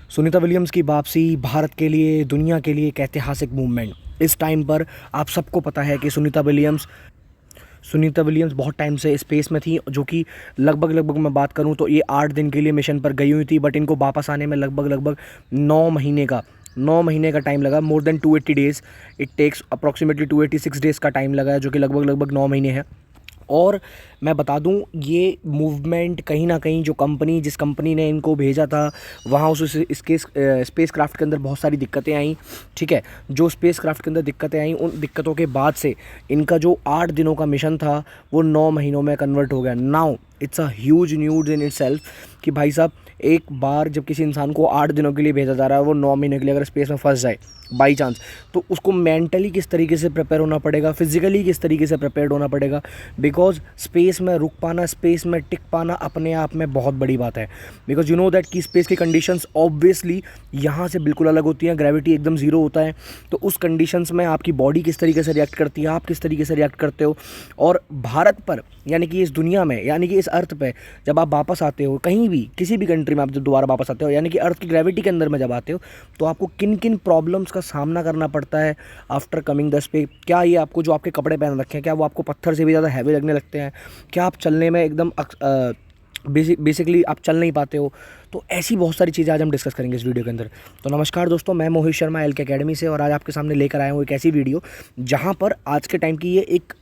Sunita Williams की वापसी भारत के लिए, दुनिया के लिए एक ऐतिहासिक मूवमेंट। इस टाइम पर आप सबको पता है कि सुनीता विलियम्स बहुत टाइम से स्पेस में थी, जो कि लगभग मैं बात करूं तो ये 8 दिन के लिए मिशन पर गई हुई थी। बट इनको वापस आने में लगभग 9 महीने का टाइम लगा। More than 280 days it takes, approximately 286 days का टाइम लगा है, जो कि लगभग 9 महीने है। और मैं बता दूं, ये मूवमेंट कहीं ना कहीं जिस कंपनी ने इनको भेजा था वहाँ इसके स्पेस क्राफ्ट के अंदर बहुत सारी दिक्कतें आई। ठीक है, जो स्पेस क्राफ्ट के अंदर दिक्कतें आई, उन दिक्कतों के बाद से इनका जो 8 दिनों का मिशन था वो 9 महीनों में कन्वर्ट हो गया। Now it's a huge news in itself कि भाई साहब, एक बार जब किसी इंसान को 8 दिनों के लिए भेजा जा रहा है, वो 9 महीने के लिए अगर स्पेस में फंस जाए बाई चांस, तो उसको मेंटली किस तरीके से प्रिपेयर होना पड़ेगा, फिजिकली किस तरीके से प्रिपेयर्ड होना पड़ेगा। बिकॉज स्पेस में रुक पाना, स्पेस में टिक पाना अपने आप में बहुत बड़ी बात है। बिकॉज यू नो दैट कि स्पेस की कंडीशंस ऑब्वियसली यहाँ से बिल्कुल अलग होती हैं। ग्रेविटी एकदम ज़ीरो होता है, तो उस कंडीशंस में आपकी बॉडी किस तरीके से रिएक्ट करती है, आप किस तरीके से रिएक्ट करते हो। और भारत पर, यानी कि इस दुनिया में, यानी कि इस अर्थ पे जब आप वापस आते हो, कहीं भी किसी भी कंट्री में आप जब दोबारा वापस आते हो, यानी कि अर्थ की ग्रेविटी के अंदर में जब आते हो, तो आपको किन किन प्रॉब्लम्स का सामना करना पड़ता है आफ्टर कमिंग द स्पेस। क्या ये आपको जो आपके कपड़े पहन रखे हैं, क्या वो आपको पत्थर से भी ज़्यादा हैवी लगने लगते हैं? क्या आप चलने में एकदम बेसिकली आप चल नहीं पाते हो? तो ऐसी बहुत सारी चीज़ें आज हम डिस्कस करेंगे इस वीडियो के अंदर। तो नमस्कार दोस्तों, मैं मोहित शर्मा एल के अकेडमी से, और आज आपके सामने लेकर आया हूँ एक ऐसी वीडियो जहाँ पर आज के टाइम की ये एक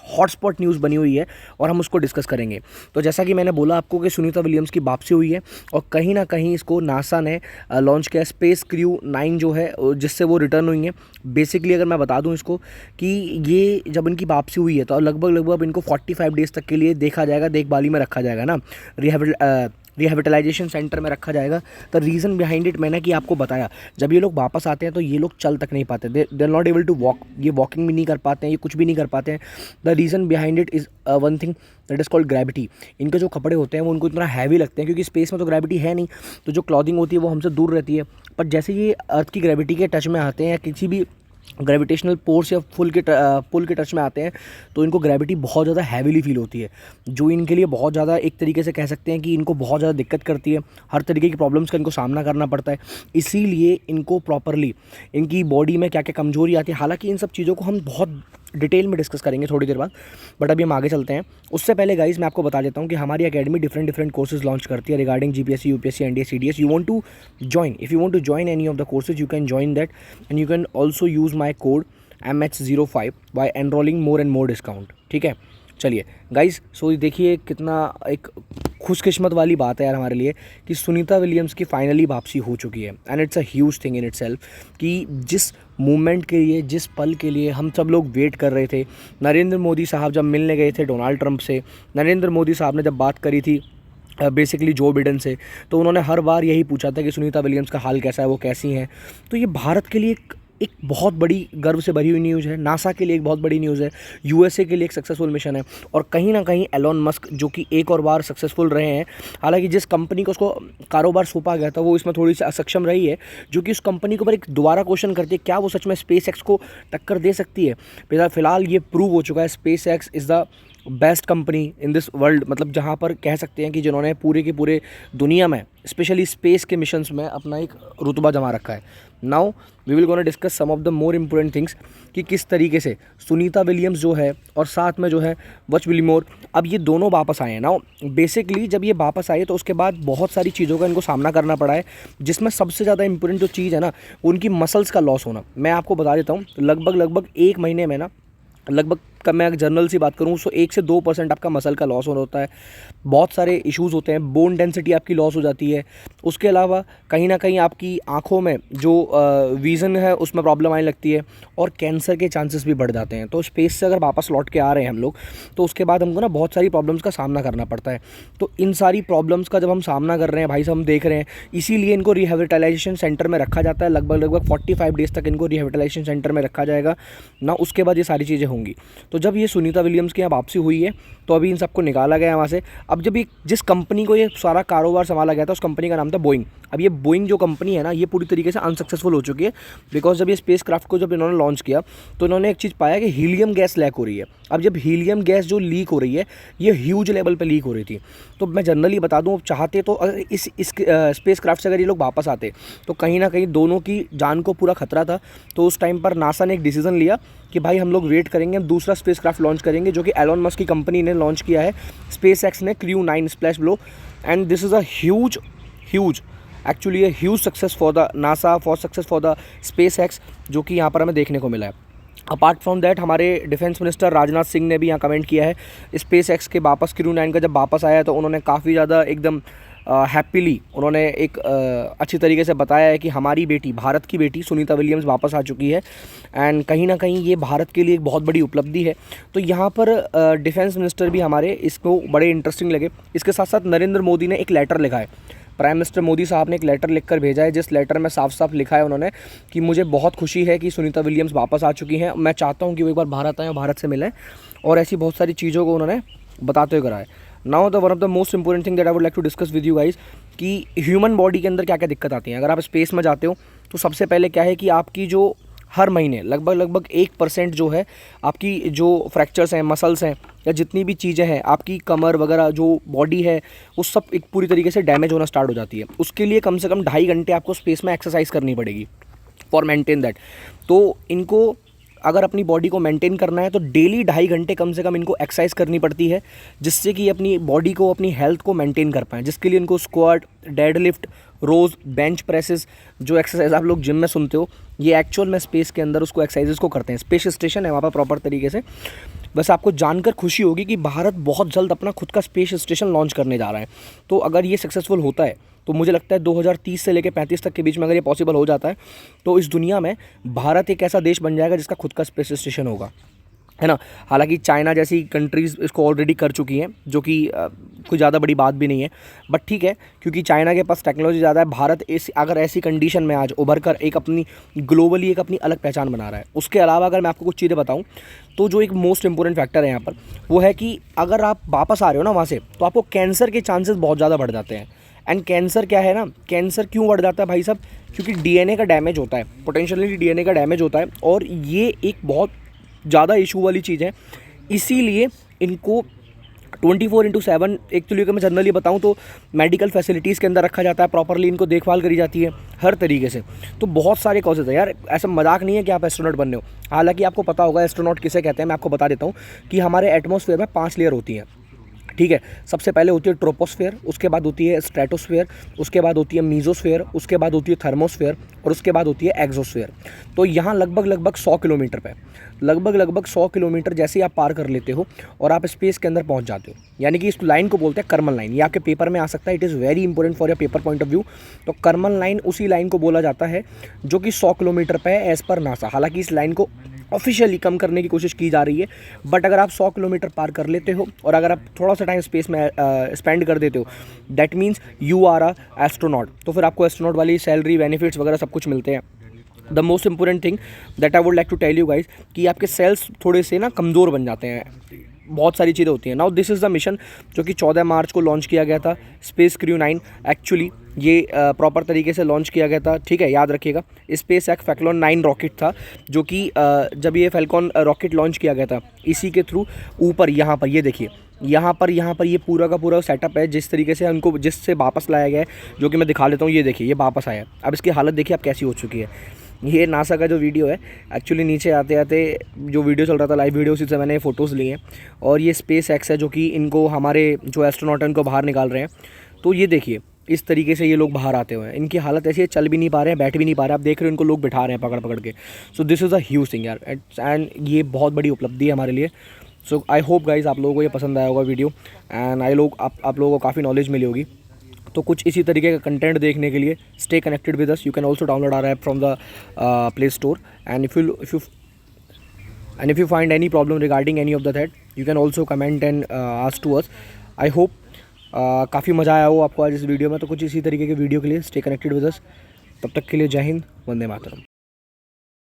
हॉटस्पॉट न्यूज़ बनी हुई है और हम उसको डिस्कस करेंगे। तो जैसा कि मैंने बोला आपको कि सुनीता विलियम्स की वापसी हुई है, और कहीं ना कहीं इसको नासा ने लॉन्च किया, स्पेस क्रू 9 जो है, जिससे वो रिटर्न हुई है। बेसिकली अगर मैं बता दूं इसको कि ये जब इनकी वापसी हुई है तो लगभग इनको 45 डेज़ तक के लिए देखा जाएगा, देखभाली में रखा जाएगा ना, रिहेबिलिटाइजेशन सेंटर में रखा जाएगा। द रीज़न बिहाइंड इट मैंने कि आपको बताया, जब ये लोग वापस आते हैं तो ये लोग चल तक नहीं पाते, they are not able to walk. ये वॉकिंग भी नहीं कर पाते हैं, ये कुछ भी नहीं कर पाते हैं। The reason behind it is one thing that is called gravity. इनके जो कपड़े होते हैं वो उनको इतना हैवी लगते हैं, क्योंकि स्पेस में तो ग्रेविटी है नहीं, तो जो क्लॉथिंग होती है वो हमसे दूर रहती है। पर जैसे ये अर्थ की ग्रेविटी के टच में आते हैं, या किसी भी ग्रेविटेशनल फोर्स या पुल के टच में आते हैं, तो इनको ग्रेविटी बहुत ज़्यादा हैवीली फील होती है, जो इनके लिए बहुत ज़्यादा, एक तरीके से कह सकते हैं कि इनको बहुत ज़्यादा दिक्कत करती है। हर तरीके की प्रॉब्लम्स का इनको सामना करना पड़ता है। इसीलिए इनको प्रॉपरली इनकी बॉडी में क्या क्या कमजोरी आती है, हालांकि इन सब चीज़ों को हम बहुत डिटेल में डिस्कस करेंगे थोड़ी देर बाद, बट अभी हम आगे चलते हैं। उससे पहले गाइस मैं आपको बता देता हूँ कि हमारी एकेडमी डिफरेंट कोर्सेज लॉन्च करती है regarding GPSC, UPSC, NDA, CDS. You want to join, if you want to join any of the courses, you can join that, and you can also use my code MH05 by enrolling more and more discount. ठीक है, चलिए guys, सो देखिए कितना एक खुशकिस्मत वाली बात है यार हमारे लिए कि सुनीता विलियम्स की फाइनली वापसी हो चुकी है। And it's a huge thing in itself कि जिस मूवमेंट के लिए, जिस पल के लिए हम सब लोग वेट कर रहे थे। नरेंद्र मोदी साहब जब मिलने गए थे डोनाल्ड ट्रंप से, नरेंद्र मोदी साहब ने जब बात करी थी बेसिकली जो बिडेन से, तो उन्होंने हर बार यही पूछा था कि सुनीता विलियम्स का हाल कैसा है, वो कैसी हैं। तो ये भारत के लिए एक बहुत बड़ी गर्व से भरी हुई न्यूज़ है, नासा के लिए एक बहुत बड़ी न्यूज़ है, यूएसए के लिए एक सक्सेसफुल मिशन है, और कहीं ना कहीं एलोन मस्क जो कि एक और बार सक्सेसफुल रहे हैं। हालांकि जिस कंपनी को उसको कारोबार सौंपा गया था वो इसमें थोड़ी सी असक्षम रही है, जो कि उस कंपनी के ऊपर एक दोबारा क्वेश्चन करती है, क्या वो सच में स्पेस एक्स को टक्कर दे सकती है। फिलहाल ये प्रूव हो चुका है, space x is the best company in this world, मतलब जहाँ पर कह सकते हैं कि जिन्होंने पूरे की पूरे दुनिया में स्पेशली स्पेस के मिशंस में अपना एक रुतबा जमा रखा है। Now we will gonna discuss some of the more important things कि किस तरीके से सुनीता विलियम्स जो है और साथ में जो है बच विलिमोर, अब ये दोनों वापस आए हैं। नाउ बेसिकली जब ये वापस आए तो उसके बाद बहुत सारी चीज़ों का इनको सामना करना पड़ा है, जिसमें सबसे ज़्यादा इंपॉर्टेंट जो चीज़ है ना, उनकी मसल्स का लॉस होना। मैं आपको बता देता हूँ, लगभग 1 महीने में ना, लगभग का मैं जनरल सी बात करूँ तो 1 से 2% आपका मसल का लॉस होता है। बहुत सारे इश्यूज़ होते हैं, बोन डेंसिटी आपकी लॉस हो जाती है। उसके अलावा कहीं ना कहीं आपकी आँखों में जो विज़न है उसमें प्रॉब्लम आने लगती है, और कैंसर के चांसेस भी बढ़ जाते हैं। तो स्पेस से अगर वापस लौट के आ रहे हैं हम लोग, तो उसके बाद हमको ना बहुत सारी प्रॉब्लम्स का सामना करना पड़ता है। तो इन सारी प्रॉब्लम्स का जब हम सामना कर रहे हैं भाई साहब, हम देख रहे हैं, इसीलिए इनको रिहेबिलिटाइजेशन सेंटर में रखा जाता है। लगभग 45 डेज़ तक इनको रिहेबिलिटाइजेशन सेंटर में रखा जाएगा ना, उसके बाद ये सारी चीज़ें होंगी। तो जब ये सुनीता विलियम्स की यहाँ वापसी हुई है, तो अभी इन सबको निकाला गया है वहाँ से। अब जब ये जिस कंपनी को ये सारा कारोबार संभाला गया था, उस कंपनी का नाम था बोइंग। अब ये बोइंग जो कंपनी है ना, ये पूरी तरीके से अनसक्सेसफुल हो चुकी है, बिकॉज जब ये स्पेस क्राफ्ट को जब इन्होंने लॉन्च किया तो इन्होंने एक चीज़ पाया कि हीलियम गैस लैक हो रही है। अब जब हीलियम गैस जो लीक हो रही है, ये ह्यूज लेवल पे लीक हो रही थी। तो मैं जनरली बता दूं, चाहते तो अगर इस स्पेस क्राफ्ट से अगर ये लोग वापस आते तो कहीं ना कहीं दोनों की जान को पूरा खतरा था। तो उस टाइम पर नासा ने एक डिसीजन लिया कि भाई हम लोग वेट करेंगे, हम दूसरा स्पेस क्राफ्ट लॉन्च करेंगे, जो कि एलोन मस्क की कंपनी ने लॉन्च किया है, स्पेस एक्स ने, crew 9 splash blow. And this is a huge actually a huge success for the NASA, for success for the SpaceX, जो कि यहाँ पर हमें देखने को मिला है। अपार्ट फ्रॉम दैट, हमारे डिफेंस मिनिस्टर राजनाथ सिंह ने भी यहाँ कमेंट किया है स्पेस एक्स के वापस, क्रू 9 का जब वापस आया तो उन्होंने काफ़ी ज़्यादा एकदम हैप्पीली उन्होंने एक अच्छी तरीके से बताया है कि हमारी बेटी, भारत की बेटी सुनीता विलियम्स वापस आ चुकी है। एंड कहीं ना कहीं ये भारत के लिए एक बहुत बड़ी उपलब्धि है। तो यहाँ पर डिफेंस मिनिस्टर भी हमारे इसको बड़े इंटरेस्टिंग लगे। इसके साथ साथ नरेंद्र मोदी ने एक लेटर लिखा है, प्राइम मिनिस्टर मोदी साहब ने एक लेटर लिखकर भेजा है, जिस लेटर में साफ साफ लिखा है उन्होंने कि मुझे बहुत खुशी है कि सुनीता विलियम्स वापस आ चुकी हैं, मैं चाहता हूं कि वो एक बार भारत आएँ और भारत से मिलें, और ऐसी बहुत सारी चीज़ों को उन्होंने बताते हुए कराए। Now the one of the most important thing that I would like to discuss with you guys कि ह्यूमन बॉडी के अंदर क्या क्या दिक्कत आती है। अगर आप स्पेस में जाते हो तो सबसे पहले क्या है कि आपकी जो हर महीने लगभग 1% जो है आपकी जो फ्रैक्चर्स हैं, मसल्स हैं, या जितनी भी चीज़ें हैं, आपकी कमर वगैरह जो बॉडी है, वो सब एक पूरी तरीके से डैमेज होना स्टार्ट हो जाती है। उसके लिए कम से कम 2.5 घंटे आपको स्पेस में एक्सरसाइज करनी पड़ेगी फॉर मेंटेन दैट। तो इनको अगर अपनी बॉडी को मेंटेन करना है तो डेली 2.5 घंटे कम से कम इनको एक्सरसाइज करनी पड़ती है, जिससे कि अपनी बॉडी को, अपनी हेल्थ को मेंटेन कर पाएँ। जिसके लिए इनको स्क्वाट, डेडलिफ्ट, रोज़, बेंच प्रेसेस, जो एक्सरसाइज आप लोग जिम में सुनते हो, ये एक्चुअल में स्पेस के अंदर उसको एक्सरसाइजेस को करते हैं। स्पेस स्टेशन है वहाँ पर प्रॉपर तरीके से। बस आपको जानकर खुशी होगी कि भारत बहुत जल्द अपना खुद का स्पेस स्टेशन लॉन्च करने जा रहा है। तो अगर ये सक्सेसफुल होता है तो मुझे लगता है 2030 से लेकर 35 तक के बीच में अगर ये पॉसिबल हो जाता है तो इस दुनिया में भारत एक ऐसा देश बन जाएगा जिसका खुद का स्पेस स्टेशन होगा, है ना। हालांकि चाइना जैसी कंट्रीज़ इसको ऑलरेडी कर चुकी हैं, जो कि कोई ज़्यादा बड़ी बात भी नहीं है, बट ठीक है, क्योंकि चाइना के पास टेक्नोलॉजी ज़्यादा है। भारत अगर ऐसी कंडीशन में आज उभर कर एक अपनी ग्लोबली एक अपनी अलग पहचान बना रहा है। उसके अलावा अगर मैं आपको कुछ चीज़ें बताऊं तो जो एक मोस्ट इंपॉर्टेंट फैक्टर है यहाँ पर, वो है कि अगर आप वापस आ रहे हो ना वहाँ से, तो आपको कैंसर के चांसेस बहुत ज़्यादा बढ़ जाते हैं। एंड कैंसर क्या है ना, कैंसर क्यों बढ़ जाता है भाई साहब, क्योंकि डीएनए का डैमेज होता है, पोटेंशियली डीएनए का डैमेज होता है, और ये एक बहुत ज़्यादा इशू वाली चीज़ है। इसीलिए इनको 24/7 एक्चुअली अगर मैं जनरली बताऊं तो मेडिकल फैसिलिटीज़ के अंदर रखा जाता है, प्रॉपरली इनको देखभाल करी जाती है हर तरीके से। तो बहुत सारे कॉजेज़ है यार, ऐसा मजाक नहीं है कि आप एस्ट्रोनॉट बनने हो। हालांकि आपको पता होगा एस्ट्रोनॉट किसे कहते हैं, मैं आपको बता देता हूँ कि हमारे एटमॉस्फेयर में 5 लेयर होती हैं, ठीक है। सबसे पहले होती है ट्रोपोस्फेयर, उसके बाद होती है स्ट्रेटोस्फेयर, उसके बाद होती है मीजोस्फेयर, उसके बाद होती है थर्मोस्फेयर, और उसके बाद होती है एक्सोस्फेयर। तो यहाँ लगभग 100 किलोमीटर पे, लगभग 100 किलोमीटर जैसे ही आप पार कर लेते हो और आप स्पेस के अंदर पहुँच जाते हो, यानी कि इस लाइन को बोलते हैं कर्मन लाइन। ये आपके पेपर में आ सकता है, it is very important for your paper point of view. तो कर्मन लाइन उसी लाइन को बोला जाता है जो कि 100 किलोमीटर पे है एज़ पर नासा। हालांकि इस लाइन को ऑफिशियली कम करने की कोशिश की जा रही है, बट अगर आप 100 किलोमीटर पार कर लेते हो और अगर आप थोड़ा सा टाइम स्पेस में स्पेंड कर देते हो, that means you are a astronaut. तो फिर आपको एस्ट्रोनॉट वाली सैलरी, बेनिफिट्स वगैरह सब कुछ मिलते हैं। The most important thing that I would like to tell you guys कि आपके सेल्स थोड़े से ना कमज़ोर बन जाते हैं, बहुत सारी चीज़ें होती हैं। Now this is the mission जो कि 14 मार्च को लॉन्च किया गया था, स्पेस क्रू 9। एक्चुअली ये प्रॉपर तरीके से लॉन्च किया गया था, ठीक है, याद रखिएगा। स्पेस एक्स फैल्कॉन 9 रॉकेट था, जो कि जब ये फैल्कॉन रॉकेट लॉन्च किया गया था, इसी के थ्रू ऊपर यहाँ पर ये देखिए, यहाँ पर ये पूरा का पूरा सेटअप है, जिस तरीके से उनको जिससे वापस लाया गया है, जो कि मैं दिखा लेता हूँ। ये देखिए, ये वापस आया। अब इसकी हालत देखिए अब कैसी हो चुकी है। ये नासा का जो वीडियो है, एक्चुअली नीचे आते आते जो वीडियो चल रहा था लाइव वीडियो, उसी से मैंने फ़ोटोज़ लिए हैं। और ये स्पेस एक्स है जो कि इनको, हमारे जो एस्ट्रोनॉट हैं उनको बाहर निकाल रहे हैं। तो ये देखिए इस तरीके से ये लोग बाहर आते हुए हैं। इनकी हालत ऐसी है, चल भी नहीं पा रहे हैं, बैठ भी नहीं पा रहे हैं। आप देख रहे हो इनको लोग बिठा रहे हैं पकड़ पकड़ के। So this is a huge thing यार, एंड ये बहुत बड़ी उपलब्धि है हमारे लिए। सो आई होप गाइज आप लोगों को ये पसंद आया होगा वीडियो, एंड आप लोगों को काफ़ी नॉलेज मिली होगी। तो कुछ इसी तरीके का कंटेंट देखने के लिए stay connected with us. You can also download our app from the Play Store, and if you find any problem regarding any of that, you can also comment and ask to us. I hope काफ़ी मज़ा आया हो आपको आज इस video में। तो कुछ इसी तरीके के वीडियो के लिए स्टे कनेक्टेड विद अस। तब तक के लिए जय हिंद, वंदे मातरम।